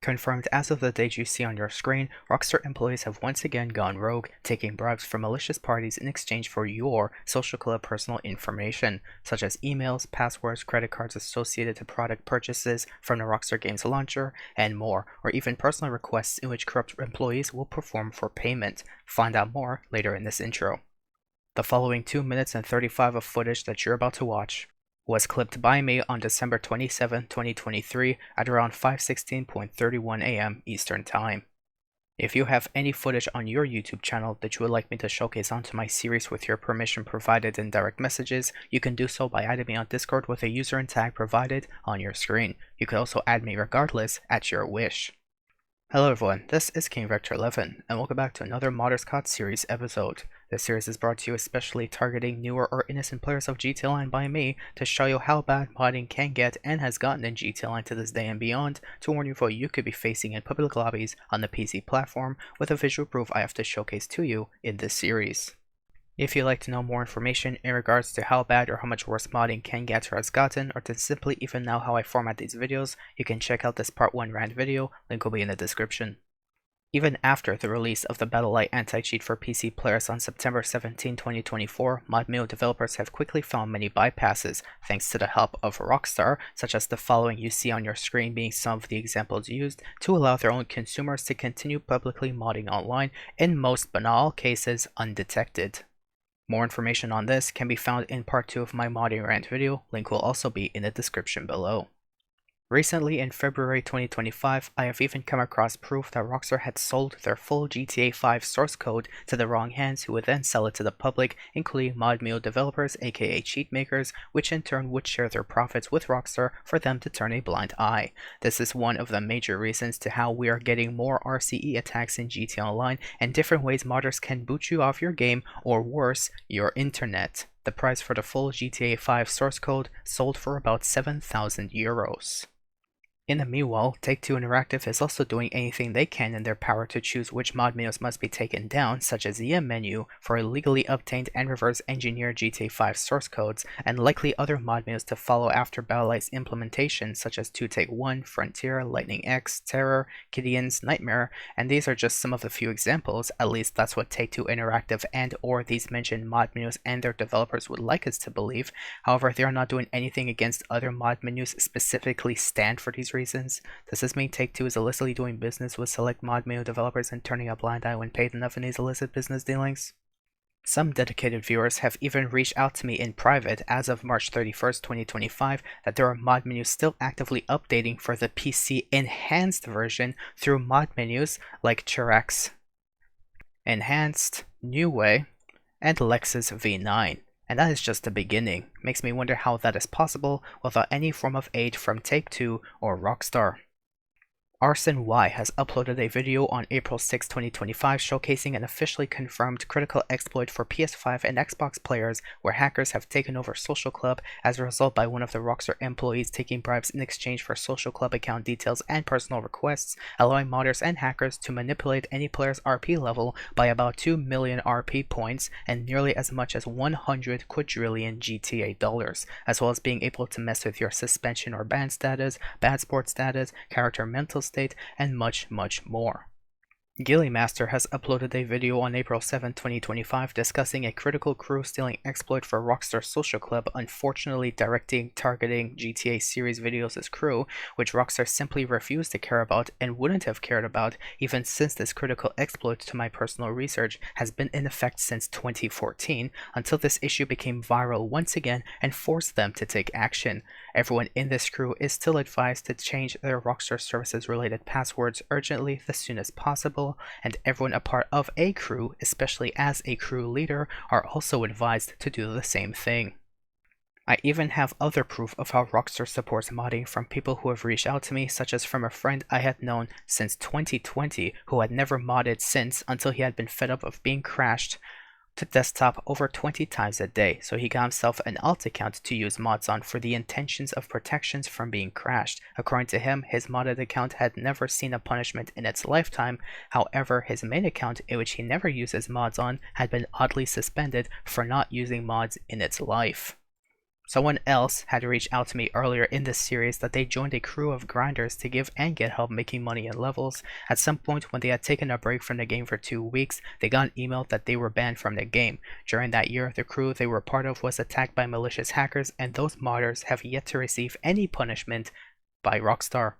Confirmed as of the date you see on your screen, Rockstar employees have once again gone rogue, taking bribes from malicious parties in exchange for your social club personal information, such as emails, passwords, credit cards associated to product purchases from the Rockstar Games launcher, and more, or even personal requests in which corrupt employees will perform for payment. Find out more later in this intro. The following 2 minutes and 35 of footage that you're about to watch was clipped by me on December 27, 2023 at around 5:16.31 a.m. Eastern Time. If you have any footage on your YouTube channel that you would like me to showcase onto my series with your permission provided in direct messages, you can do so by adding me on Discord with a user and tag provided on your screen. You can also add me regardless at your wish. Hello everyone, this is King Vector 11, and welcome back to another Modders Caught series episode. This series is brought to you especially targeting newer or innocent players of GTA Online by me to show you how bad modding can get and has gotten in GTA Online to this day and beyond, to warn you of what you could be facing in public lobbies on the PC platform with a visual proof I have to showcase to you in this series. If you'd like to know more information in regards to how bad or how much worse modding can get or has gotten, or to simply even know how I format these videos, you can check out this part 1 rant video, link will be in the description. Even after the release of the BattlEye anti-cheat for PC players on September 17, 2024, ModMio developers have quickly found many bypasses thanks to the help of Rockstar, such as the following you see on your screen being some of the examples used, to allow their own consumers to continue publicly modding online, in most banal cases undetected. More information on this can be found in part 2 of my modding rant video, link will also be in the description below. Recently, in February 2025, I have even come across proof that Rockstar had sold their full GTA 5 source code to the wrong hands, who would then sell it to the public, including ModMio developers aka cheat makers, which in turn would share their profits with Rockstar for them to turn a blind eye. This is one of the major reasons to how we are getting more RCE attacks in GTA Online, and different ways modders can boot you off your game, or worse, your internet. The price for the full GTA 5 source code sold for about 7,000 euros. In the meanwhile, Take-Two Interactive is also doing anything they can in their power to choose which mod menus must be taken down, such as the menu, for illegally obtained and reverse engineered GTA 5 source codes, and likely other mod menus to follow after BattlEye's implementation, such as 2 Take 1, Frontier, Lightning X, Terror, Gideon's Nightmare, and these are just some of the few examples. At least that's what Take-Two Interactive and or these mentioned mod menus and their developers would like us to believe. However, they are not doing anything against other mod menus specifically stand for these reasons. Does this mean Take-Two is illicitly doing business with select mod menu developers and turning a blind eye when paid enough in these illicit business dealings? Some dedicated viewers have even reached out to me in private as of March 31st, 2025, that there are mod menus still actively updating for the PC enhanced version through mod menus like Chirax Enhanced, New Way, and Lexus V9. And that is just the beginning. Makes me wonder how that is possible without any form of aid from Take-Two or Rockstar. Arson Y has uploaded a video on April 6, 2025 showcasing an officially confirmed critical exploit for PS5 and Xbox players where hackers have taken over Social Club as a result by one of the Rockstar employees taking bribes in exchange for Social Club account details and personal requests, allowing modders and hackers to manipulate any player's RP level by about 2 million RP points and nearly as much as 100 quadrillion GTA dollars, as well as being able to mess with your suspension or ban status, bad sport status, character mental state, and much more. Gillymaster has uploaded a video on April 7, 2025 discussing a critical crew stealing exploit for Rockstar Social Club, unfortunately targeting GTA series videos as crew, which Rockstar simply refused to care about and wouldn't have cared about even since this critical exploit, to my personal research, has been in effect since 2014, until this issue became viral once again and forced them to take action. Everyone in this crew is still advised to change their Rockstar services related passwords urgently as soon as possible, and everyone a part of a crew, especially as a crew leader, are also advised to do the same thing. I even have other proof of how Rockstar supports modding from people who have reached out to me, such as from a friend I had known since 2020 who had never modded since until he had been fed up of being crashed to desktop over 20 times a day, so he got himself an alt account to use mods on for the intentions of protections from being crashed. According to him, his modded account had never seen a punishment in its lifetime. However, his main account, in which he never uses mods on, had been oddly suspended for not using mods in its life. Someone else had reached out to me earlier in this series that they joined a crew of grinders to give and get help making money in levels. At some point when they had taken a break from the game for 2 weeks, they got an email that they were banned from the game. During that year, the crew they were part of was attacked by malicious hackers, and those modders have yet to receive any punishment by Rockstar.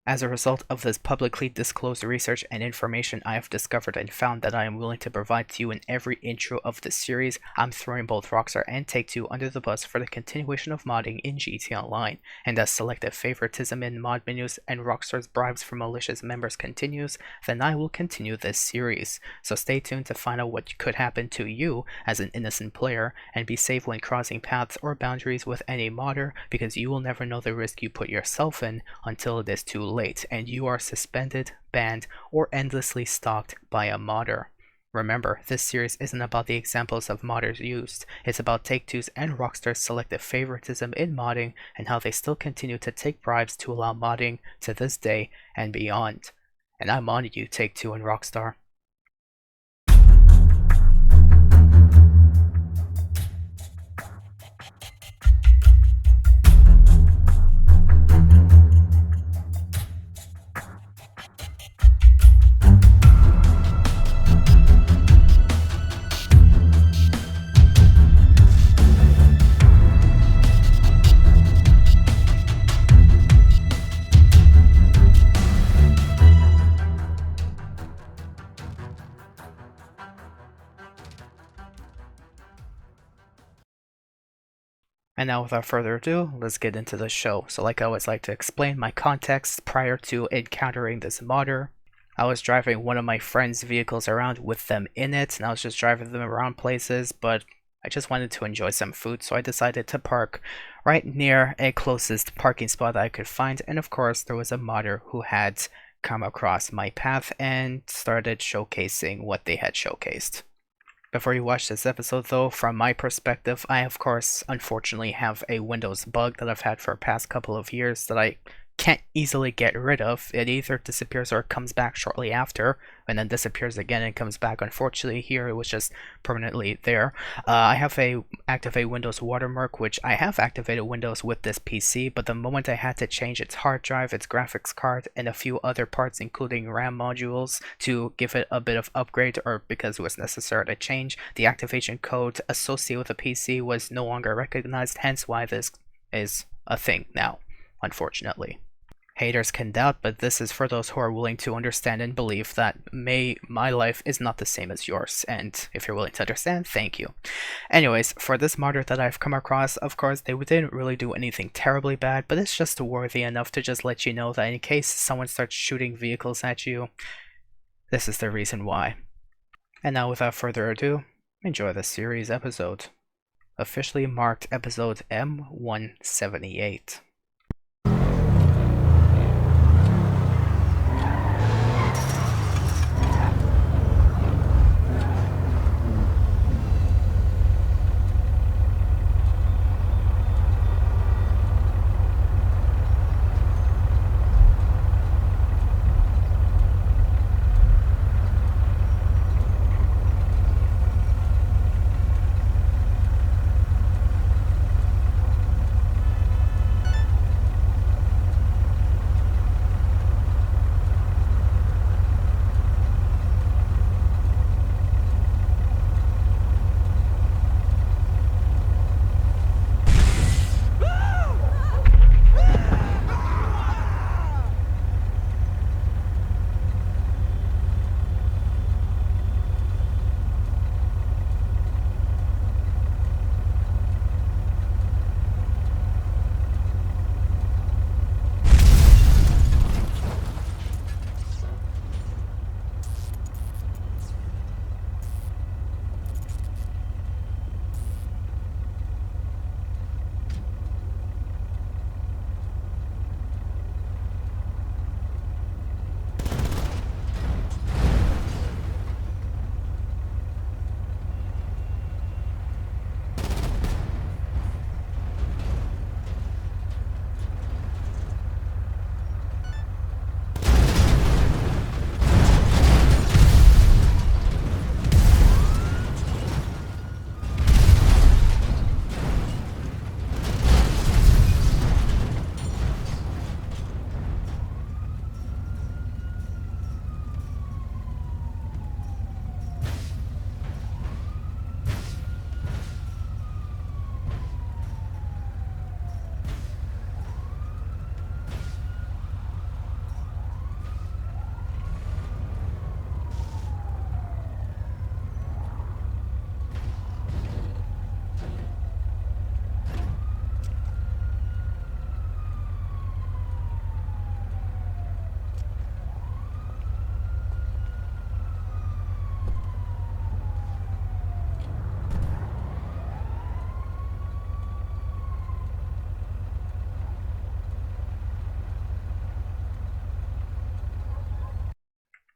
As a result of this publicly disclosed research and information I have discovered and found that I am willing to provide to you in every intro of this series, I'm throwing both Rockstar and Take-Two under the bus for the continuation of modding in GTA Online, and as selective favoritism in mod menus and Rockstar's bribes for malicious members continues, then I will continue this series. So stay tuned to find out what could happen to you as an innocent player, and be safe when crossing paths or boundaries with any modder, because you will never know the risk you put yourself in until it is too late and you are suspended, banned, or endlessly stalked by a modder. Remember, this series isn't about the examples of modders used, it's about Take-Two's and Rockstar's selective favoritism in modding and how they still continue to take bribes to allow modding to this day and beyond. And I'm on you, Take-Two and Rockstar. And now without further ado, let's get into the show. So like I always like to explain my context prior to encountering this modder. I was driving one of my friend's vehicles around with them in it, and I was just driving them around places, but I just wanted to enjoy some food, so I decided to park right near a closest parking spot that I could find, and of course there was a modder who had come across my path and started showcasing what they had showcased. Before you watch this episode though, from my perspective, I of course unfortunately have a Windows bug that I've had for the past couple of years that I can't easily get rid of. It either disappears or comes back shortly after, and then disappears again and comes back. Unfortunately here it was just permanently there. I have a activate Windows watermark, which I have activated Windows with this PC, but the moment I had to change its hard drive, its graphics card, and a few other parts including RAM modules to give it a bit of upgrade, or because it was necessary to change, the activation code associated with the PC was no longer recognized, hence why this is a thing now, unfortunately. Haters can doubt, but this is for those who are willing to understand and believe that my life is not the same as yours, and if you're willing to understand, thank you. Anyways, for this modder that I've come across, of course, they didn't really do anything terribly bad, but it's just worthy enough to just let you know that in case someone starts shooting vehicles at you, this is the reason why. And now without further ado, enjoy the series episode. Officially marked episode M178.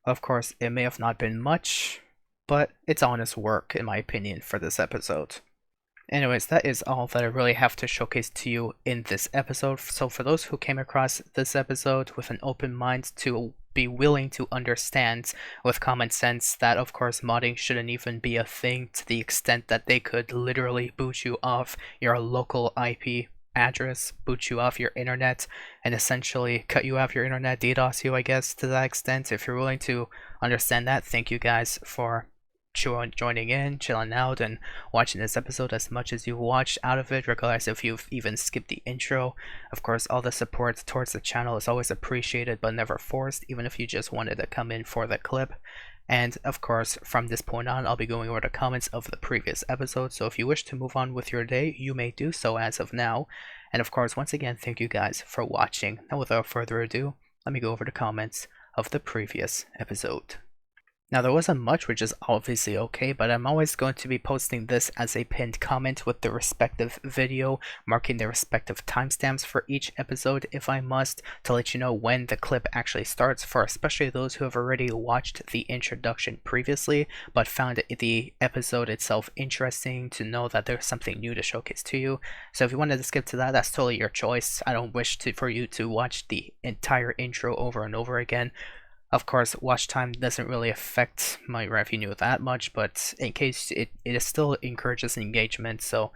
Of course, it may have not been much, but it's honest work, in my opinion, for this episode. Anyways, that is all that I really have to showcase to you in this episode. So for those who came across this episode with an open mind to be willing to understand with common sense that of course modding shouldn't even be a thing, to the extent that they could literally boot you off your local IP address, boot you off your internet, and essentially cut you off your internet, DDoS you, I guess, to that extent. If you're willing to understand that, thank you guys for joining in, chilling out, and watching this episode as much as you've watched out of it, regardless if you've even skipped the intro. Of course, all the support towards the channel is always appreciated but never forced, even if you just wanted to come in for the clip. And of course, from this point on, I'll be going over the comments of the previous episode, so if you wish to move on with your day, you may do so as of now. And of course, once again, thank you guys for watching. Now without further ado, let me go over the comments of the previous episode. Now there wasn't much, which is obviously okay, but I'm always going to be posting this as a pinned comment with the respective video, marking the respective timestamps for each episode if I must, to let you know when the clip actually starts, for especially those who have already watched the introduction previously, but found the episode itself interesting, to know that there's something new to showcase to you. So if you wanted to skip to that, that's totally your choice. I don't wish for you to watch the entire intro over and over again. Of course, watch time doesn't really affect my revenue that much, but in case it still encourages engagement. So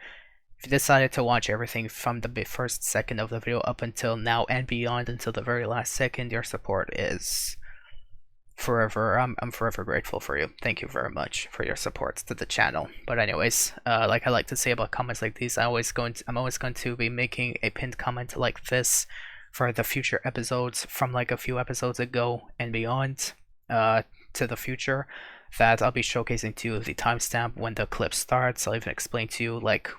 if you decided to watch everything from the first second of the video up until now and beyond until the very last second, your support is forever. I'm forever grateful for you. Thank you very much for your support to the channel. But anyways, like I like to say about comments like these, I'm always going to be making a pinned comment like this for the future episodes, from like a few episodes ago and beyond, to the future, that I'll be showcasing to you the timestamp when the clip starts. I'll even explain to you like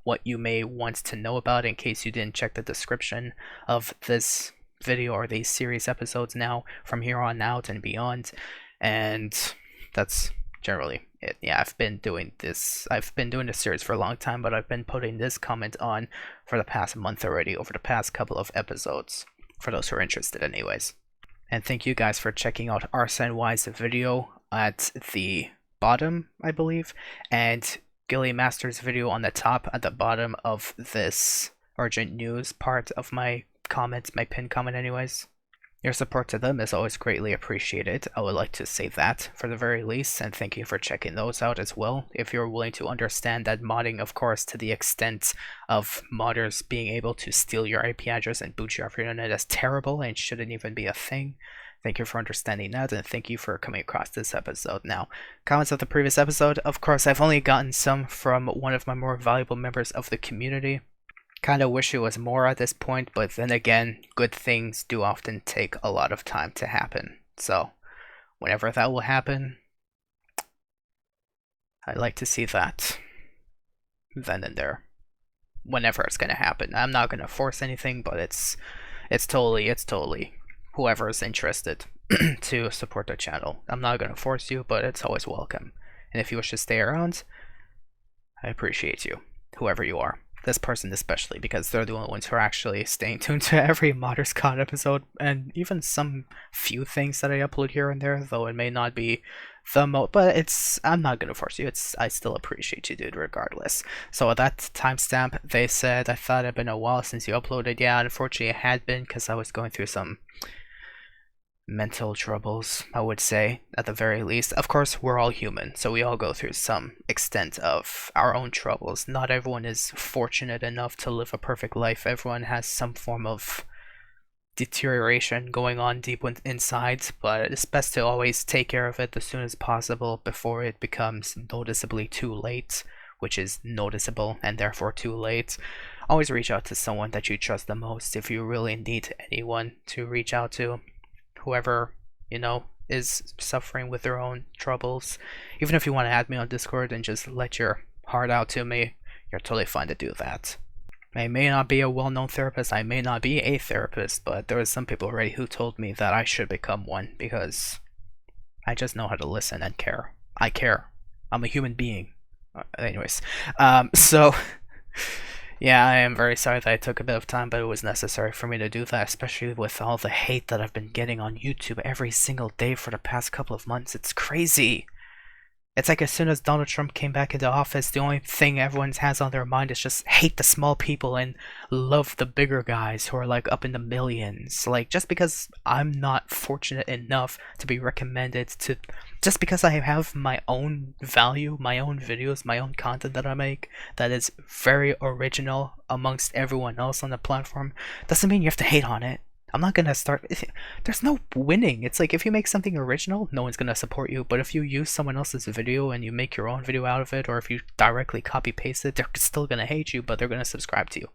what you may want to know about in case you didn't check the description of this video or these series episodes now from here on out and beyond. And that's generally it. Yeah, I've been doing this series for a long time, but I've been putting this comment on for the past month already, over the past couple of episodes, for those who are interested anyways. And thank you guys for checking out Arsene's video at the bottom, I believe, and Gilly Master's video on the top at the bottom of this urgent news part of my comments, my pinned comment anyways. Your support to them is always greatly appreciated. I would like to say that for the very least, and thank you for checking those out as well. If you're willing to understand that modding, of course, to the extent of modders being able to steal your IP address and boot you off your internet, is terrible and shouldn't even be a thing. Thank you for understanding that, and thank you for coming across this episode. Now, comments of the previous episode, of course, I've only gotten some from one of my more valuable members of the community. Kind of wish it was more at this point, but then again, good things do often take a lot of time to happen. So, whenever that will happen, I'd like to see that then and there. Whenever it's gonna happen. I'm not gonna force anything, but it's totally whoever is interested to support the channel. I'm not gonna force you, but it's always welcome. And if you wish to stay around, I appreciate you, whoever you are. This person especially, because they're the only ones who are actually staying tuned to every Modders COD episode, and even some few things that I upload here and there, though it may not be the most, but I'm not gonna force you. I still appreciate you, dude, regardless. So at that timestamp, they said, I thought it'd been a while since you uploaded. Yeah, unfortunately it had been, because I was going through some mental troubles, I would say, at the very least. Of course, we're all human, so we all go through some extent of our own troubles. Not everyone is fortunate enough to live a perfect life. Everyone has some form of deterioration going on deep inside, but it's best to always take care of it as soon as possible before it becomes noticeably too late, which is noticeable and therefore too late. Always reach out to someone that you trust the most if you really need anyone to reach out to. Whoever, you know, is suffering with their own troubles. Even if you want to add me on Discord and just let your heart out to me, you're totally fine to do that. I may not be a well-known therapist, I may not be a therapist, but there was some people already who told me that I should become one, because I just know how to listen and care. I care. I'm a human being. Anyways, so Yeah, I am very sorry that I took a bit of time, but it was necessary for me to do that, especially with all the hate that I've been getting on YouTube every single day for the past couple of months. It's crazy. It's like as soon as Donald Trump came back into office, the only thing everyone has on their mind is just hate the small people and love the bigger guys who are like up in the millions. Like, just because I'm not fortunate enough to be recommended to, just because I have my own value, my own videos, my own content that I make that is very original amongst everyone else on the platform, doesn't mean you have to hate on it. I'm not gonna start. There's no winning. It's like if you make something original, no one's gonna support you. But if you use someone else's video and you make your own video out of it, or if you directly copy paste it, they're still gonna hate you, but they're gonna subscribe to you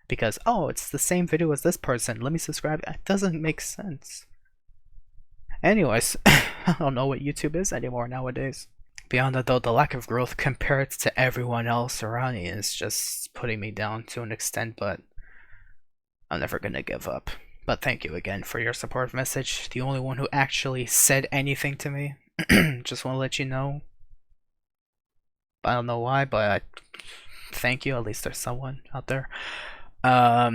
because, oh, it's the same video as this person. Let me subscribe. It doesn't make sense. Anyways, I don't know what YouTube is anymore nowadays. Beyond that, though, the lack of growth compared to everyone else around me is just putting me down to an extent. But I'm never gonna give up. But thank you again for your support message. The only one who actually said anything to me. Just want to let you know. I don't know why, but thank you. At least there's someone out there. But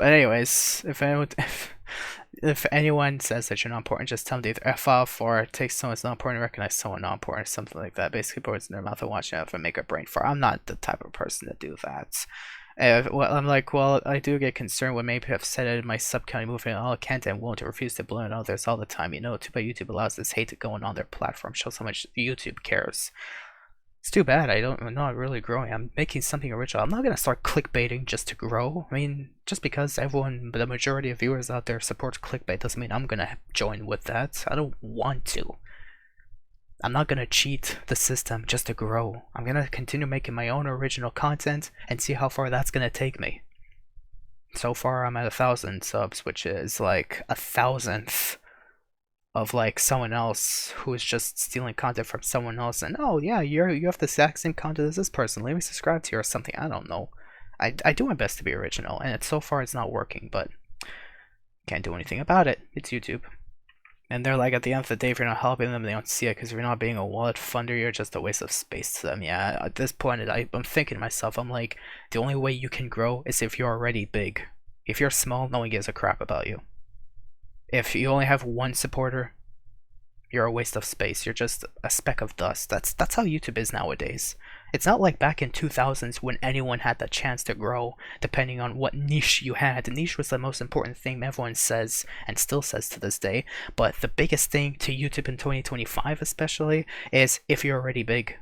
anyways, if anyone says that you're not important, just tell them to either F off or take someone's not important, recognize someone not important, or something like that. Basically, put words in their mouth and watch out and make a brain fart. I'm not the type of person to do that. Well, I'm like, well, I do get concerned when maybe I've said it in my sub-county movement. Oh, can't and won't refuse to blame others all the time. You know, too bad YouTube allows this hate to go on their platform. Shows how much YouTube cares. It's too bad. I'm not really growing. I'm making something original. I'm not gonna start clickbaiting just to grow. I mean, just because the majority of viewers out there supports clickbait doesn't mean I'm gonna join with that. I don't want to. I'm not gonna cheat the system just to grow. I'm gonna continue making my own original content and see how far that's gonna take me. So far, I'm at 1,000 subs, which is like 1,000th of like someone else who is just stealing content from someone else. And oh yeah, you have the exact same content as this person. Let me subscribe to you or something. I don't know. I do my best to be original, and so far it's not working, but can't do anything about it. It's YouTube. And they're like, at the end of the day, if you're not helping them, they don't see it, because if you're not being a wallet funder, you're just a waste of space to them. Yeah, at this point, I'm thinking to myself, I'm like, the only way you can grow is if you're already big. If you're small, no one gives a crap about you. If you only have one supporter, you're a waste of space. You're just a speck of dust. That's how YouTube is nowadays. It's not like back in 2000s when anyone had the chance to grow, depending on what niche you had. The niche was the most important thing everyone says, and still says to this day. But the biggest thing to YouTube in 2025 especially, is if you're already big.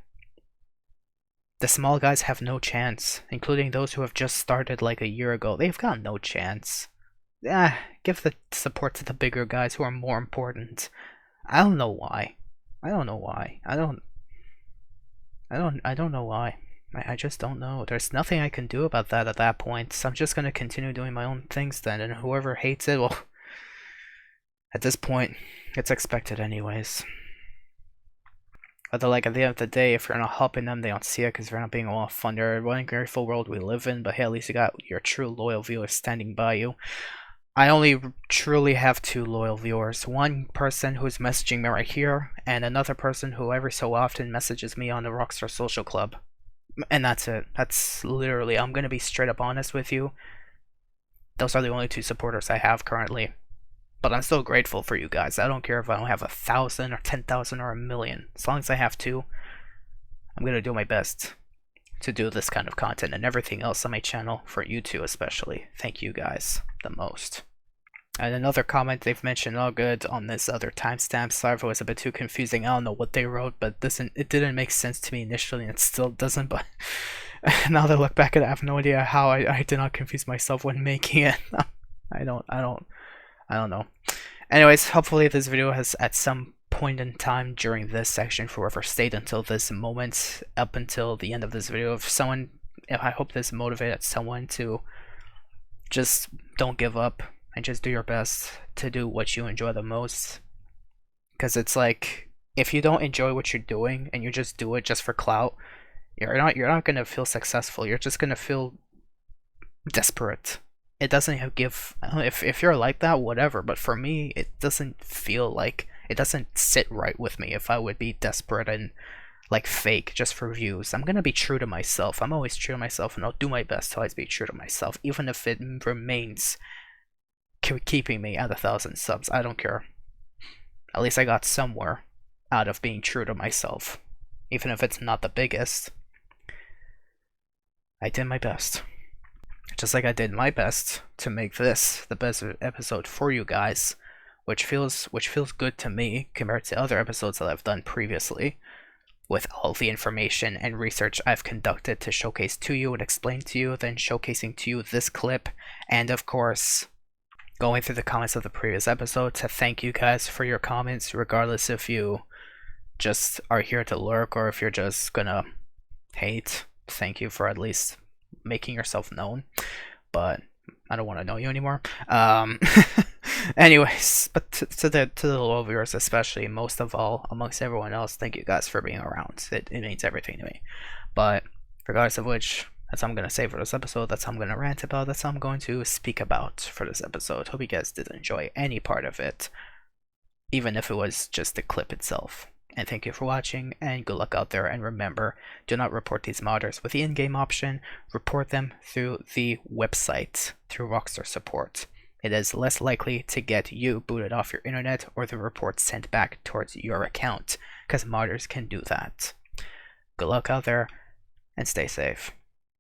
The small guys have no chance, including those who have just started like a year ago. They've got no chance. Give the support to the bigger guys who are more important. I don't know why. I don't know why. I don't know why. I just don't know. There's nothing I can do about that at that point. So I'm just gonna continue doing my own things then, and whoever hates it, well, at this point, it's expected anyways. Although, like, at the end of the day, if you're not helping them, they don't see it because you're not being a lot funder. What a grateful world we live in, but hey, at least you got your true loyal viewers standing by you. I only truly have 2 loyal viewers. One person who's messaging me right here, and another person who every so often messages me on the Rockstar Social Club. And that's it. That's literally, I'm gonna be straight up honest with you. Those are the only 2 supporters I have currently. But I'm still grateful for you guys. I don't care if I don't have 1,000 or 10,000 or 1,000,000. As long as I have 2, I'm gonna do my best to do this kind of content and everything else on my channel, for you two especially. Thank you guys the most. And another comment they've mentioned, all good, on this other timestamp. Sorry if it was a bit too confusing. I don't know what they wrote, but it didn't make sense to me initially, and it still doesn't. But now that I look back at it, I have no idea how I did not confuse myself when making it. I don't know. Anyways, hopefully this video has, at some point in time during this section, for whoever stayed until this moment, up until the end of this video, if I hope this motivated someone to just don't give up. And just do your best to do what you enjoy the most. Because it's like, if you don't enjoy what you're doing and you just do it just for clout, you're not gonna feel successful. You're just gonna feel desperate. It doesn't give, if you're like that, whatever. But for me, it doesn't sit right with me if I would be desperate and like fake just for views. I'm gonna be true to myself. I'm always true to myself, and I'll do my best to always be true to myself, even if it remains keeping me at 1,000 subs. I don't care. At least I got somewhere out of being true to myself, even if it's not the biggest. I did my best. Just like I did my best to make this the best episode for you guys, which feels good to me compared to other episodes that I've done previously, with all the information and research I've conducted to showcase to you and explain to you, then showcasing to you this clip, and of course going through the comments of the previous episode to thank you guys for your comments, regardless if you just are here to lurk or if you're just gonna hate. Thank you for at least making yourself known, but I don't want to know you anymore. Anyways, but to the loyal viewers especially, most of all, amongst everyone else, thank you guys for being around. It means everything to me. But regardless of which, that's all I'm going to say for this episode. That's all I'm going to rant about. That's all I'm going to speak about for this episode. Hope you guys did enjoy any part of it, even if it was just the clip itself. And thank you for watching, and good luck out there. And remember, do not report these modders with the in-game option. Report them through the website, through Rockstar support. It is less likely to get you booted off your internet or the report sent back towards your account, because modders can do that. Good luck out there, and stay safe.